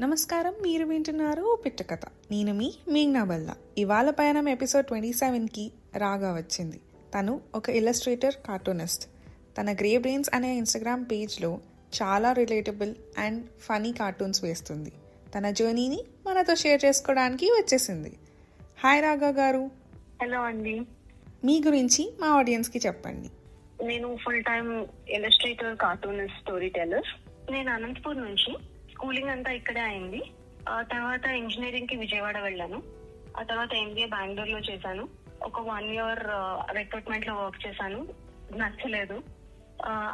నమస్కారం, మీరు వింటున్నారు పిట్ట కథ. నేను మీ మేఘ్నా బల్లా. ఇవాళ పయనం ఎపిసోడ్ 27కి రాగా వచ్చింది. తను ఒక ఇల్లస్ట్రేటర్, కార్టూనిస్ట్. తన గ్రే బ్రెయిన్స్ అనే ఇన్స్టాగ్రామ్ పేజ్లో చాలా రిలేటబుల్ అండ్ ఫనీ కార్టూన్స్ వేస్తుంది. తన జర్నీని మనతో షేర్ చేసుకోవడానికి వచ్చేసింది. హాయ్ రాగా గారు. హలో అండి. మీ గురించి మా ఆడియన్స్కి చెప్పండి. నేను full time Illustrator, cartoonist, story teller. నేను అనంతపూర్ నుంచి. స్కూలింగ్ అంతా ఇక్కడే అయింది. ఆ తర్వాత ఇంజనీరింగ్ కి విజయవాడ వెళ్ళాను. ఆ తర్వాత MBA బెంగళూరులో చేశాను. ఒక 1 year రిక్రూట్మెంట్ లో వర్క్ చేశాను. నచ్చలేదు.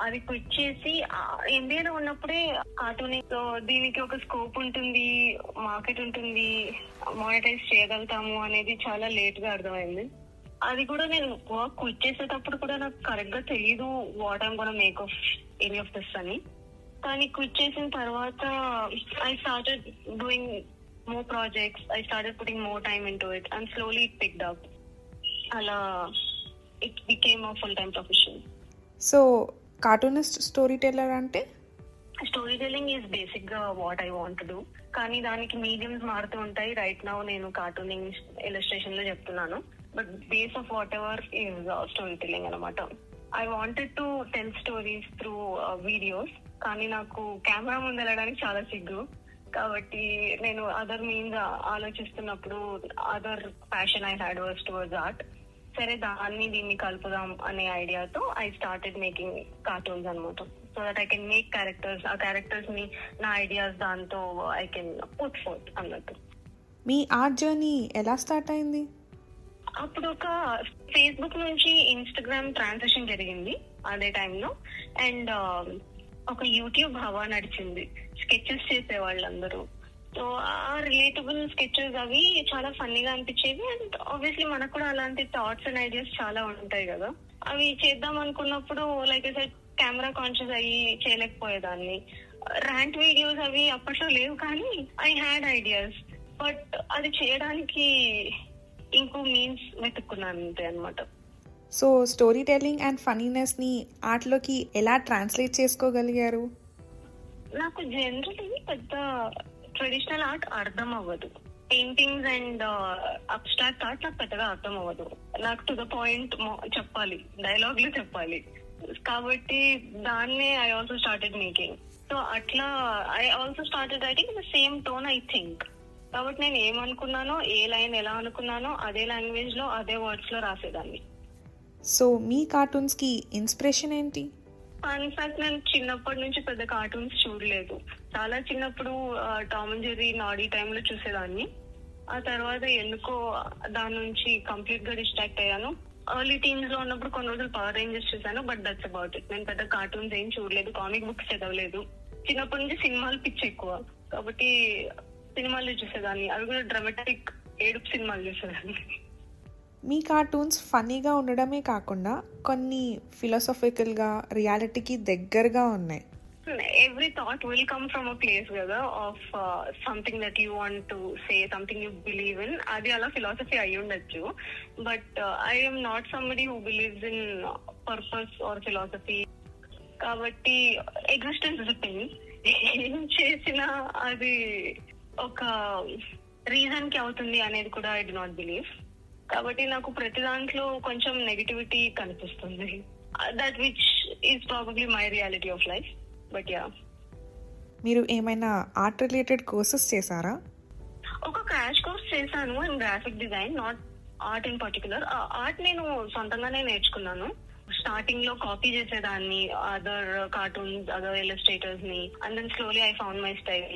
అది క్విట్ చేసి MBA లో ఉన్నప్పుడే కార్టూనింగ్ దీనికి ఒక స్కోప్ ఉంటుంది, మార్కెట్ ఉంటుంది, మానిటైజ్ చేయగలుగుతాము అనేది చాలా లేట్ గా అర్థమైంది. అది కూడా నేను వర్క్ క్విట్ చేసేటప్పుడు కూడా నాకు కరెక్ట్ గా తెలీదు what I'm gonna make of any of this అని. కానీ క్విట్ చేసిన తర్వాత I started doing more projects. I started putting more time into it and slowly it picked up. అలా it became a full time profession. So cartoonist, story teller అంటే? Story telling is basic గా what I want to do. కానీ దానికి mediums మారుతూ ఉంటాయి. Right now నేను కార్టూనింగ్, illustration లో చెప్తున్నాను. But base of whatever is story telling అనమాట. I wanted to tell stories through videos. కానీ నాకు కెమెరా ముందు వెళ్ళడానికి చాలా సిగ్గు. కాబట్టి నేను అదర్ మీన్స్ ఆలోచిస్తున్నప్పుడు other passion I had was towards art. సరే, దీన్ని కలుపుదాం అనే ఐడియాతో ఐ స్టార్టెడ్ మేకింగ్ కార్టూన్స్ అనమాట. So that I can make characters. ఆ క్యారెక్టర్స్ ని నా ఐడియాస్ దాంతో ఐ కెన్ పుట్ ఫోర్త్ అన్నట్టు. మీ ఆర్ట్ జర్నీ ఎలా స్టార్ట్ అయింది? అప్పుడు ఒక ఫేస్బుక్ నుంచి ఇన్స్టాగ్రామ్ ట్రాన్సిషన్ జరిగింది అదే టైంలో. అండ్ ఒక యూట్యూబ్ హవా నడిచింది. స్కెచెస్ చేసే వాళ్ళందరూ. సో ఆ రిలేటబుల్ స్కెచెస్ అవి చాలా ఫన్నీగా అనిపించేవి. అండ్ ఆబ్వియస్లీ మనకు కూడా అలాంటి థాట్స్ అండ్ ఐడియాస్ చాలా ఉంటాయి కదా. అవి చేద్దాం అనుకున్నప్పుడు లైక్ కెమెరా కాన్షియస్ అయ్యి చేయలేకపోయేదాన్ని. ర్యాంట్ వీడియోస్ అవి అప్పట్లో లేవు, కానీ ఐ హ్యాడ్ ఐడియాస్. బట్ అది చేయడానికి ఇంకో మీన్స్ వెతుక్కున్నాను అంతే అనమాట. సో స్టోరీ టెల్లింగ్ అండ్ ఫన్నీనెస్ని ఆర్ట్లోకి ఎలా ట్రాన్స్లేట్ చేసుకోగలిగారు? నాకు జనరల్లీ పెద్ద ట్రెడిషనల్ ఆర్ట్ అర్థం అవ్వదు. పెయింటింగ్స్ అండ్ అబ్స్ట్రాక్ట్ ఆర్ట్ నాకు పెద్దగా అర్థం అవ్వదు. నాకు టు ద పాయింట్ చెప్పాలి, డైలాగ్ లో చెప్పాలి. కాబట్టి దాన్నే I also started making. So అట్లా I also started writing in the same tone I think. కాబట్టి నేను ఏమనుకున్నానో, ఏ లైన్ ఎలా అనుకున్నానో అదే లాంగ్వేజ్ లో, అదే వర్డ్స్ లో రాసేదాన్ని. సో మీ కార్టూన్స్ కి ఇన్స్పిరేషన్ ఏంటి? ఇన్ఫాక్ట్ నేను చిన్నప్పటి నుంచి పెద్ద కార్టూన్స్ చూడలేదు. చాలా చిన్నప్పుడు టామ్ అండ్ జెర్రీ, నాడీ టైంలో చూసేదాన్ని. ఆ తర్వాత ఎందుకో దాని నుంచి కంప్లీట్ గా డిస్ట్రాక్ట్ అయ్యాను. ఎర్లీ టీన్స్ లో ఉన్నప్పుడు కొన్ని రోజులు పవర్ రేంజర్స్ చూసాను. But that's about it. నేను పెద్ద కార్టూన్స్ ఏం చూడలేదు, కామిక్ బుక్స్ చదవలేదు. చిన్నప్పటి నుంచి సినిమాలు పిచ్చి ఎక్కువ, కాబట్టి సినిమాలు చూసేదాన్ని. అవి కూడా డ్రామాటిక్ ఏడుపు సినిమాలు చూసేదాన్ని. మీ కార్టూన్స్ ఫన్నీగా ఉండడమే కాకుండా కొన్ని ఫిలాసఫికల్గా, రియాలిటీకి దగ్గరగా ఉన్నాయి. Every thought will come from a place కదా, of something that you want to say, something you believe in. అది అలా ఫిలాసఫీ అయి ఉండొచ్చు. But I am not somebody who believes in purpose or philosophy. కాబట్టి ఎగ్జిస్టెన్స్ ఇస్ అ థింగ్. ఏం చేసినా అది ఒక రీజన్ కి అవుతుంది అనేది కూడా ఐ డు నాట్ బిలీవ్. కాబట్టి నాకు ప్రతి దాంట్లో కొంచెం నెగటివిటీ కనిపిస్తుంది. That which is probably my reality of life. But yeah. మీరు ఏమైనా ఆర్ట్ రిలేటెడ్ కోర్సెస్ చేశారా? ఒక క్రాష్ కోర్స్ చేశాను in graphic design, not art in particular. Art నేను సొంతంగానే నేర్చుకున్నాను. స్టార్టింగ్ లో కాపీ చేసేదాన్ని అదర్ కార్టూన్స్, అదర్ ఇల్లస్ట్రేటర్స్ ని. And then slowly I found my style.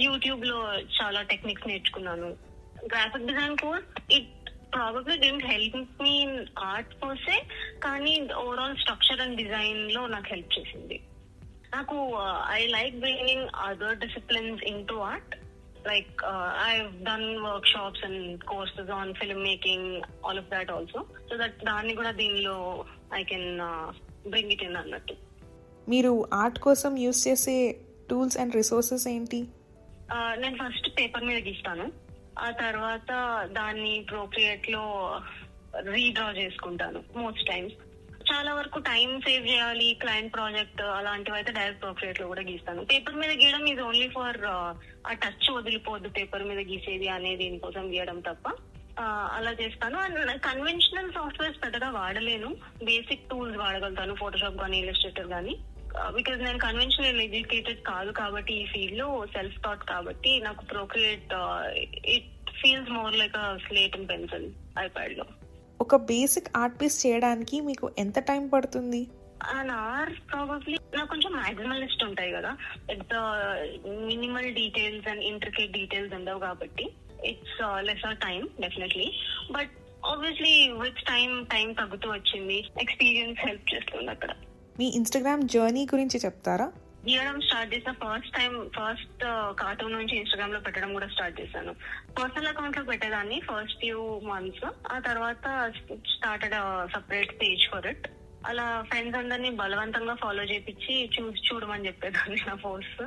YouTube లో చాలా టెక్నిక్స్ నేర్చుకున్నాను. Graphic design course it probably didn't help me in art per se, కానీ ఓవరాల్ స్ట్రక్చర్ అండ్ డిజైన్ లో నాకు help చేసింది. నాకు I like bringing other disciplines in to art. Like I have done work shops and courses on film making, all of that also. So that దాన్ని కూడా దీనిలో I can bring it in అన్నట్టు. మీరు art కోసం use చేసే tools and resources ఏంటి? నేను first paper మీద గీస్తాను. ఆ తర్వాత దాన్ని ప్రోక్రియేట్ లో రీడ్రా చేసుకుంటాను మోస్ట్ టైమ్స్. చాలా వరకు టైం సేవ్ చేయాలి, క్లయింట్ ప్రాజెక్ట్ అలాంటివి అయితే డైరెక్ట్ ప్రాక్రియేట్ లో కూడా గీస్తాను. పేపర్ మీద గీయడం ఇది ఓన్లీ ఫర్ ఆ టచ్ వదిలిపోద్దు పేపర్ మీద గీసేది అనేది దీనికోసం గీయడం తప్ప. అలా చేస్తాను. అండ్ కన్వెన్షనల్ సాఫ్ట్వేర్స్ పెద్దగా వాడలేను, బేసిక్ టూల్స్ వాడగలుగుతాను, ఫోటోషాప్ కానీ ఇల్లస్ట్రేటర్ కానీ. బికాజ్ నేను కన్వెన్షనల్ ఎడ్యుకేటెడ్ కాదు కాబట్టి ఈ ఫీల్డ్ లో, సెల్ఫ్ థాట్ కాబట్టి నాకు procreate it feels more like slate and pencil iPad లో. ఒక బేసిక్ ఆర్ట్ పీస్ చేయడానికి మీకు ఎంత టైం పడుతుంది? An hour probably. నాకు కొంచెం మ్యాక్సిమలిస్ట్ ఉంటాయి కదా, పెద్ద minimal details and intricate details ఉండవు కాబట్టి it's lesser time definitely. But obviously with time తగ్గుతూ వచ్చింది, ఎక్స్పీరియన్స్ హెల్ప్ చేస్తుంది అక్కడ. మీ ఇన్స్టాగ్రామ్ జర్నీ గురించి చెప్తారా? గీయడం స్టార్ట్ చేసిన ఫస్ట్ కార్టూన్ నుంచి ఇన్స్టాగ్రామ్ లో పెట్టడం కూడా స్టార్ట్ చేశాను. పర్సనల్ అకౌంట్ లో పెట్టేదాన్ని ఫస్ట్ ఫ్యూ మంత్స్, ఆ తర్వాత started separate page for it. అలా ఫ్రెండ్స్ అందరినీ బలవంతంగా ఫాలో చేపించి చూడమని చెప్పేదాన్ని నా పోస్ట్.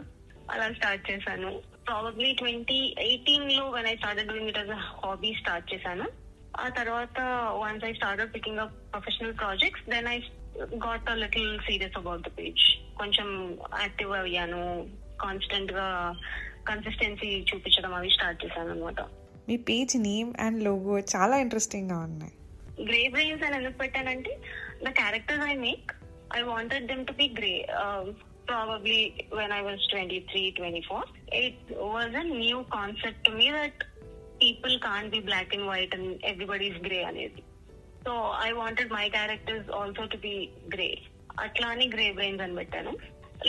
అలా స్టార్ట్ చేశాను. ప్రాబబ్లీ 2018 లో when I started doing it as a hobby start చేశాను. ఆ తర్వాత once I started picking up professional projects, then I got a little serious about the page. కొంచెం యాక్టివ్ అయ్యాను, కాన్స్టెంట్ గా కన్సిస్టెన్సీ చూపించడం అవి స్టార్ట్ చేశాను అనమాట. మీ పేజ్ నేమ్ అండ్ లోగో చాలా ఇంట్రెస్టింగ్ గా ఉన్నాయి. గ్రే బ్రెయిన్స్ అని ఎందుకు పెట్టానంటే the characters I make, I wanted them to be grey. Probably when I was 23-24, it was a new concept to me that people can't be black and white and everybody's grey అనేది. So I wanted my characters also to be grey. అట్లా అని grey brains అని పెట్టాను.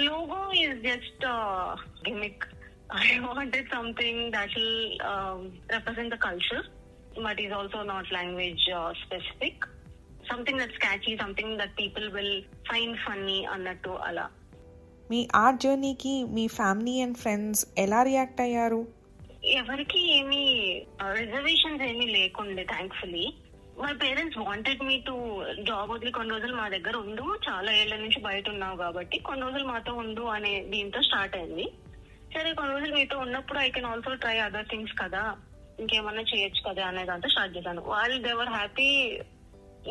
Logo is just a gimmick. I wanted something that will represent the culture, but is also not language specific. Something that's catchy, something that people will find funny అన్నట్టు అలా. మీ art జర్నీకి మీ family and friends ఎలా react అయ్యారు? ఎవరికి ఏమీ reservations ఏమీ లేకుండే thankfully. My parents wanted me to job వదిలి కొన్ని రోజులు మా దగ్గర ఉండు, చాలా ఏళ్ల నుంచి బయట ఉన్నావు కాబట్టి కొన్ని రోజులు మాతో ఉండు అనే దీంతో స్టార్ట్ అయింది. సరే కొన్ని రోజులు మీతో ఉన్నప్పుడు I can also try other things కదా, ఇంకేమన్నా చేయొచ్చు కదా అనే దాంతో స్టార్ట్ చేశాను. వాళ్ళు దేవర్ హ్యాపీ,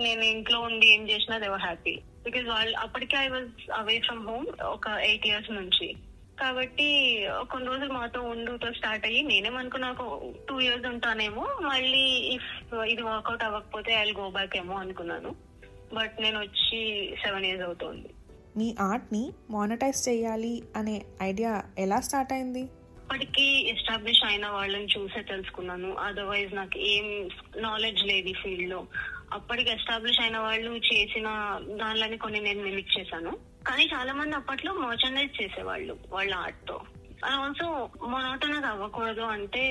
నేను ఇంట్లో ఉండి ఏం చేసినా దేవర్ హ్యాపీ. బికాజ్ వాళ్ళు అప్పటికే I was away from home ఒక 8 years నుంచి, కాబట్టి కొన్ని రోజులు మాతో ఉండుతో స్టార్ట్ అయ్యి నేనేమనుకున్నా ఒక 2 years ఉంటానేమో, మళ్ళీ ఇఫ్ ఇది వర్కౌట్ అవ్వకపోతే ఐ విల్ గో బ్యాక్ ఏమో అనుకున్నాను. బట్ నేను వచ్చి 7 years అవుతుంది. మీ ఆర్ట్ ని మానిటైజ్ చేయాలి అనే ఐడియా ఎలా స్టార్ట్ అయింది? అప్పటికి ఎస్టాబ్లిష్ అయిన వాళ్ళని చూసే తెలుసుకున్నాను. అదర్వైజ్ నాకు ఏం నాలెడ్జ్ లేదు ఈ ఫీల్డ్ లో. అప్పటికి ఎస్టాబ్లిష్ అయిన వాళ్ళు చేసిన దానిలోని కొన్ని నేను మిమిక్ చేశాను. కానీ చాలా మంది అప్పట్లో మర్చండైజ్ చేసేవాళ్ళు వాళ్ళ ఆర్ట్ తో. అండ్ ఆల్సో మొనోటనస్ అవ్వకూడదు అంటే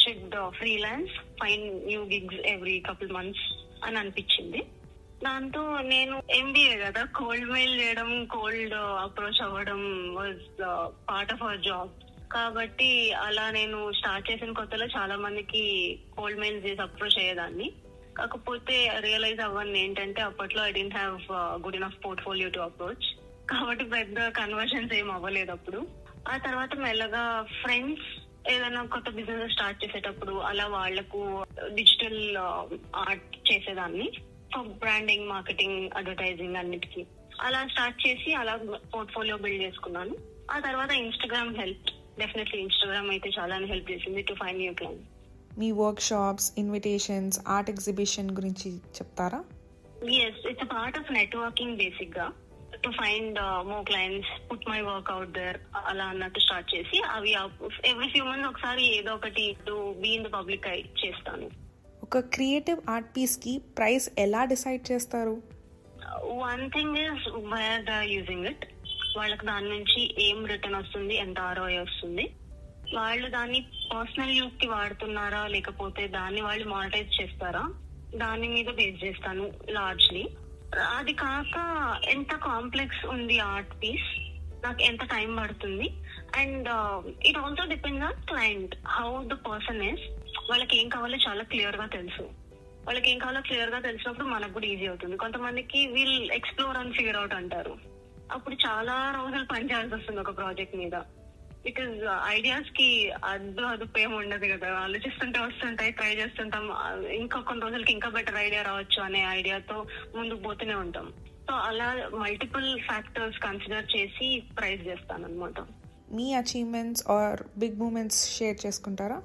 should freelance, find new gigs every couple months అని అనిపించింది. దాంతో నేను ఎంబీఏ కదా, కోల్డ్ మెయిల్ చేయడం, కోల్డ్ అప్రోచ్ అవ్వడం was part of our job. కాబట్టి అలా నేను స్టార్ట్ చేసిన కొత్తలో చాలా మందికి కోల్డ్ మెయిల్స్ చేసి అప్రోచ్ అయ్యేదాన్ని. కాకపోతే రియలైజ్ అవ్వని ఏంటంటే అప్పట్లో I didn't have good enough portfolio to approach, కాబట్టి పెద్ద కన్వర్షన్స్ ఏం అవ్వలేదు అప్పుడు. ఆ తర్వాత మెల్లగా ఫ్రెండ్స్ ఏదైనా కొత్త బిజినెస్ స్టార్ట్ చేసేటప్పుడు అలా వాళ్లకు డిజిటల్ ఆర్ట్ చేసేదాన్ని, బ్రాండింగ్, మార్కెటింగ్, అడ్వర్టైజింగ్ అన్నిటికీ అలా స్టార్ట్ చేసి అలా పోర్ట్ఫోలియో బిల్డ్ చేసుకున్నాను. ఆ తర్వాత ఇన్స్టాగ్రామ్ హెల్ప్, డెఫినెట్లీ ఇన్స్టాగ్రామ్ అయితే చాలా హెల్ప్ చేసింది to find new clients. Me work shops, invitations, art exhibition గురించి చెప్తారా? Yes, it's a part of networking basic గా, to find more clients, put my work out there అలా అన్నట్టు start చేసి అవి ఎవ్రీ ఫ్యూ మంత్స్ ఒకసారి ఏదో ఒకటి to be in the public eye చేస్తాను. ఒక క్రియేటివ్ ఆర్ట్ పీస్ కి ప్రైస్ ఎలా డిసైడ్ చేస్తారు? One thing is where they are using it. వాళ్ళకి దాని నుంచి ఏం రిటర్న్ వస్తుంది, ఎంత ROI వస్తుంది, వాళ్ళు దాన్ని పర్సనల్ యూజ్ కి వాడుతున్నారా లేకపోతే దాన్ని వాళ్ళు మానిటైజ్ చేస్తారా, దాని మీద బేస్ చేస్తాను లార్జ్లీ. అది కాక ఎంత కాంప్లెక్స్ ఉంది ఆర్ట్ పీస్, నాకు ఎంత టైం పడుతుంది, and it also depends on client, how the person is. వాళ్ళకి ఏం కావాలో చాలా క్లియర్ గా తెలుసు. వాళ్ళకి ఏం కావాలో క్లియర్ గా తెలిసినప్పుడు మనకు కూడా ఈజీ అవుతుంది. కొంతమందికి we'll explore and figure out అంటారు, అప్పుడు చాలా రోజులు పనిచేయాల్సి వస్తుంది ఒక ప్రాజెక్ట్ మీద. బికాజ్ ఐడియాస్ కి అదుపు ఏమి ఉండదు కదా, ఆలోచిస్తుంటే వస్తుంటాయి, ట్రై చేస్తుంటాం, ఇంకా కొన్ని రోజులకి ఇంకా బెటర్ ఐడియా రావచ్చు అనే ఐడియాతో ముందుకు పోతూనే ఉంటాం. సో అలా మల్టిపుల్ ఫ్యాక్టర్స్ కన్సిడర్ చేసి ప్రైస్ చేస్తాను అనమాట. మీ achievements or big moments share చేసుకుంటారా?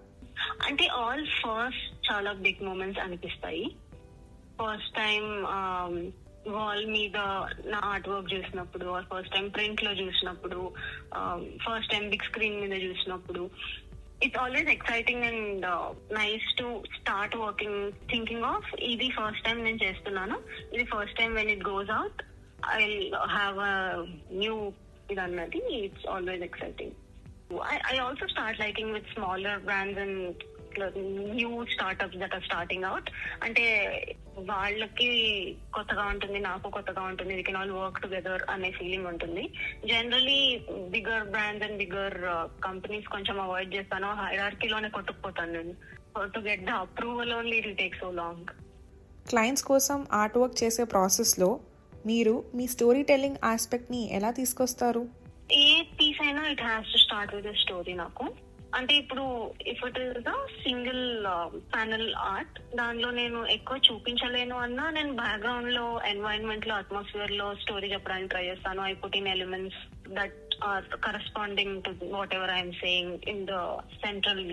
అంటే ఆల్ ఫస్ట్ చాలా బిగ్ మూమెంట్స్ అనిపిస్తాయి. ఫస్ట్ టైం వాల్ మీద నా ఆర్ట్ వర్క్ చూసినప్పుడు, ఫస్ట్ టైం ప్రింట్ లో చూసినప్పుడు, ఫస్ట్ టైం బిగ్ స్క్రీన్ మీద చూసినప్పుడు, it's always exciting and nice to start working thinking of ఇది ఫస్ట్ టైం నేను చేస్తున్నాను, ఇది first time when it goes out I will have a new ఇది అన్నది. It's always exciting. I also start liking with smaller brands and new startups that are starting out. అంటే వాళ్ళకి కొత్తగా ఉంటుంది, నాకు కొత్తగా ఉంటుంది, we can all work together అనే ఫీలింగ్ ఉంటుంది. Generally bigger brands and bigger companies కొంచెం అవాయిడ్ చేస్తాను, హైరార్కీలోనే కొట్టుకుపోతాను నేను. To get the approval only it will take so long. Clients కోసం ఆర్ట్ వర్క్ చేసే ప్రాసెస్లో మీరు మీ స్టోరీ టెల్లింగ్ ఆస్పెక్ట్ని ఎలా తీసుకొస్తారు? ఏ పీస్ అయినా it has to start with a story నాకు. అంటే ఇప్పుడు if it is the single panel art, దానిలో నేను ఎక్కువ చూపించలేను అన్నా నేను బ్యాక్గ్రౌండ్ లో, ఎన్వైరన్మెంట్ లో, అట్మాస్ఫియర్ లో స్టోరీ చెప్పడానికి ట్రై చేస్తాను. I put in elements that are corresponding to whatever I'm saying in the central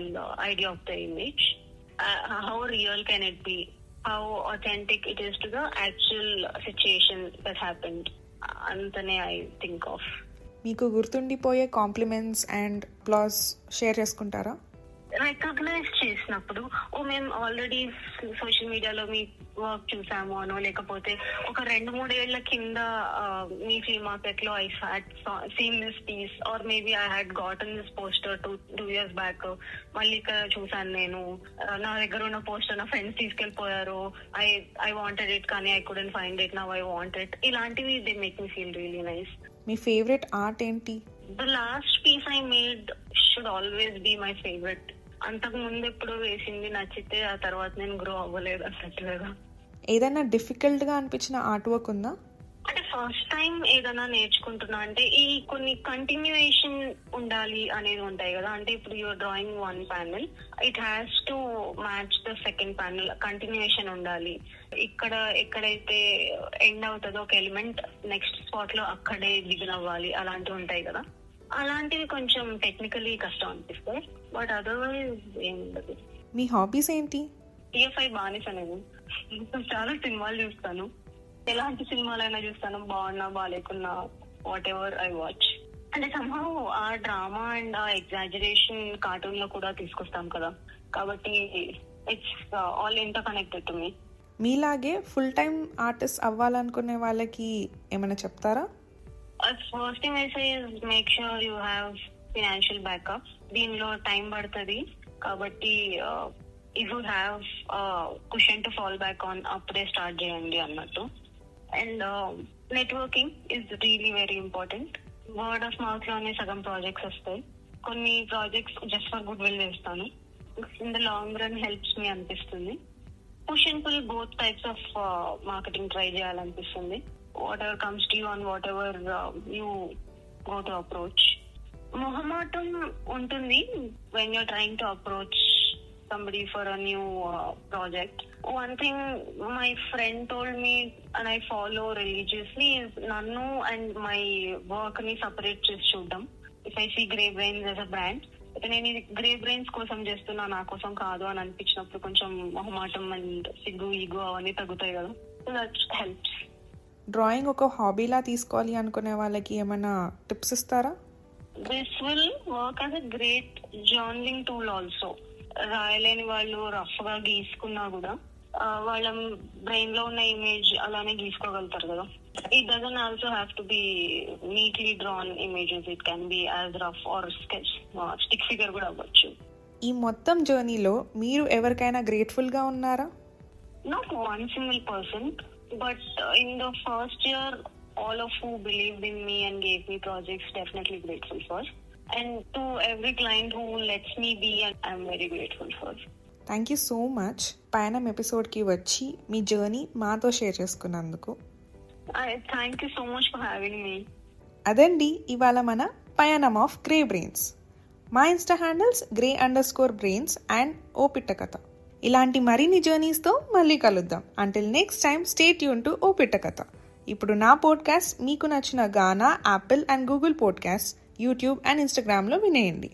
idea of the image. How real can it be, how authentic it is to the actual situation that happened. అంతనే I think of. మీకు గుర్తుండిపోయే compliments and ప్లాస్ share చేసుకుంటారా? Recognise చేసినప్పుడు, మేము already social మీడియాలో మీ work చూసాము అనో, లేకపోతే ఒక 2-3 ఏళ్ల కింద మీ ఫ్రీ మార్కెట్ లో I had seen this piece, or maybe I had gotten this poster 2 years back, మళ్ళీ ఇక్కడ చూసాను నేను, నా దగ్గర ఉన్న పోస్టర్ నా ఫ్రెండ్స్ తీసుకెళ్లిపోయారు, ఐ వాంటెడ్ ఇట్ కానీ I couldn't find it, now I want it. ఇలాంటివి they make me feel really nice. మీ ఫేవరెట్ ఆర్ట్ ఏంటి? The last piece I made should always be my favourite. అంతకు ముందు ఎప్పుడు వేసింది నచ్చితే ఆ తర్వాత నేను గ్రో అవ్వలేదు అసలు. ఏదైనా డిఫికల్ట్ గా అనిపించిన ఆర్ట్ వర్క్ ఉందా? అంటే ఫస్ట్ టైం ఏదైనా నేర్చుకుంటున్నా అంటే ఈ కొన్ని కంటిన్యూయేషన్ ఉండాలి అనేది ఉంటాయి కదా. అంటే ఇప్పుడు your drawing 1 panel, it has to match the second panel, continuation ఉండాలి. ఇక్కడ ఎక్కడైతే ఎండ్ అవుతుందో ఒక ఎలిమెంట్ నెక్స్ట్ స్పాట్ లో అక్కడే బిగిన్ అవ్వాలి, అలాంటివి ఉంటాయి కదా. అలాంటివి కొంచెం టెక్నికలీ కష్టం అనిపిస్తాయి, బట్ అదర్వైజ్ ఏం ఉండదు. మీ హాబీస్ ఏంటి? TFI బానిస నేను. చాలా సినిమాలు చూస్తాను, ఎలాంటి సినిమాలైనా చూస్తాను, బాగున్నా బాగాలేకున్నా, వాట్ ఎవర్ ఐ వాచ్. అంటే సమ్హౌ ఆ డ్రామా అండ్ ఆ ఎగ్జాజరేషన్ కార్టూన్ లో కూడా తీసుకొస్తాం కదా, కాబట్టి it's all interconnected to me. మీలాగే ఫుల్ టైం ఆర్టిస్ట్ అవ్వాలనుకునే వాళ్ళకి ఏమైనా చెప్తారా? First thing I say is make sure you have financial backup. దీనిలో టైం పడుతుంది కాబట్టి if you have cushion to fall back on అప్పుడే స్టార్ట్ చేయండి అన్నట్టు. And networking is really very important. Word of mouth లోనే సగం ప్రాజెక్ట్స్ వస్తాయి. కొన్ని projects just for goodwill చేస్తాను, in the long run helps me అనిపిస్తుంది. Push and pull both types of marketing try చేయాలనిపిస్తుంది. whatever comes to you and whatever you go to approach. మొహమాటం ఉంటుంది when you're trying to approach somebody for a new project. One thing my friend told me and I follow religiously is nannu and my work ni separate చేసి చూడడం. If I see Grey Brains as a brand, అయితే నేను ఇది grey brains కోసం చేస్తున్నా, నా కోసం కాదు అని అనిపించినప్పుడు కొంచెం మొహమాటం అండ్ సిగ్గు, ఈగో అవన్నీ తగ్గుతాయి కదా. So that helps. డ్రాయింగ్ ఒక హాబీలా తీసుకోవాలి అనుకునే వాళ్ళకి ఏమైనా టిప్స్ ఇస్తారా? This will work as a great journaling tool also. రాయలేని వాళ్ళు రఫ్ గా గీసుకున్నా కూడా వాళ్ళ బ్రెయిన్ లో ఉన్న ఇమేజ్ అలానే గీసుకోగలుగుతారు కదా. It doesn't also have to be neatly drawn images, it can be as rough or sketch, stick figure కూడా అవ్వచ్చు. ఈ మొత్తం జర్నీలో మీరు ఎవరికైనా గ్రేట్ఫుల్ గా ఉన్నారా? Not one single person, but in the first year all of who believed in me and gave me projects, definitely grateful for. And to every client who lets me be, I'm very grateful for. Thank you so much పయనం ఎపిసోడ్కి వచ్చి మీ journey మాతో share చేసుకున్నందుకు. Thank you so much for having me. అదండి ఇవాళ మన పయనం of grey brains. మా insta handles grey_brains and O Pitta Katha. ఇలాంటి మరిన్ని జర్నీస్తో మళ్ళీ కలుద్దాం. Until next time stay tuned to O Pitta Katha. ఇప్పుడు నా పాడ్కాస్ట్ మీకు నచ్చిన Gaana, Apple and Google podcast, YouTube and ఇన్స్టాగ్రామ్లో వినేయండి.